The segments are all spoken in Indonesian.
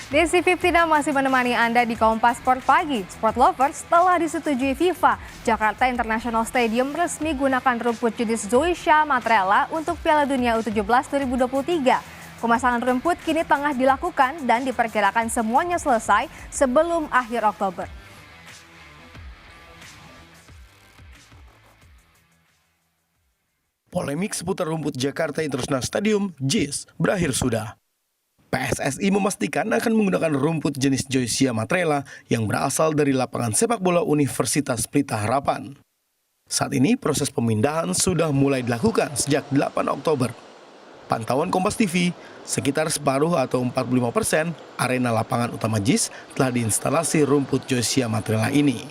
Desi Fiftina masih menemani Anda di Kompas Sport Pagi. Sport Lovers telah disetujui FIFA. Jakarta International Stadium resmi gunakan rumput jenis Zoysia Matrela untuk Piala Dunia U17 2023. Pemasangan rumput kini tengah dilakukan dan diperkirakan semuanya selesai sebelum akhir Oktober. Polemik seputar rumput Jakarta International Stadium, JIS, berakhir sudah. PSSI memastikan akan menggunakan rumput jenis Zoysia Matrela yang berasal dari lapangan sepak bola Universitas Pelita Harapan. Saat ini proses pemindahan sudah mulai dilakukan sejak 8 Oktober. Pantauan Kompas TV, sekitar separuh atau 45% arena lapangan utama JIS telah diinstalasi rumput Zoysia Matrela ini.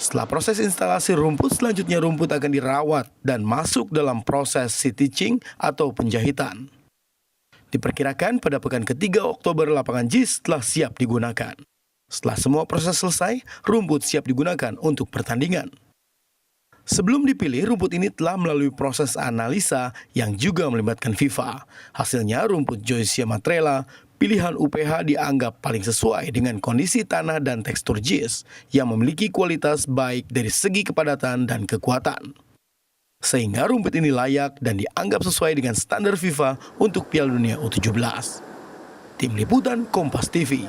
Setelah proses instalasi rumput, selanjutnya rumput akan dirawat dan masuk dalam proses stitching atau penjahitan. Diperkirakan pada pekan ketiga Oktober lapangan JIS telah siap digunakan. Setelah semua proses selesai, rumput siap digunakan untuk pertandingan. Sebelum dipilih, rumput ini telah melalui proses analisa yang juga melibatkan FIFA. Hasilnya, rumput Zoysia Matrela pilihan UPH dianggap paling sesuai dengan kondisi tanah dan tekstur JIS yang memiliki kualitas baik dari segi kepadatan dan kekuatan. Sehingga rumput ini layak dan dianggap sesuai dengan standar FIFA untuk Piala Dunia U17. Tim Liputan Kompas TV.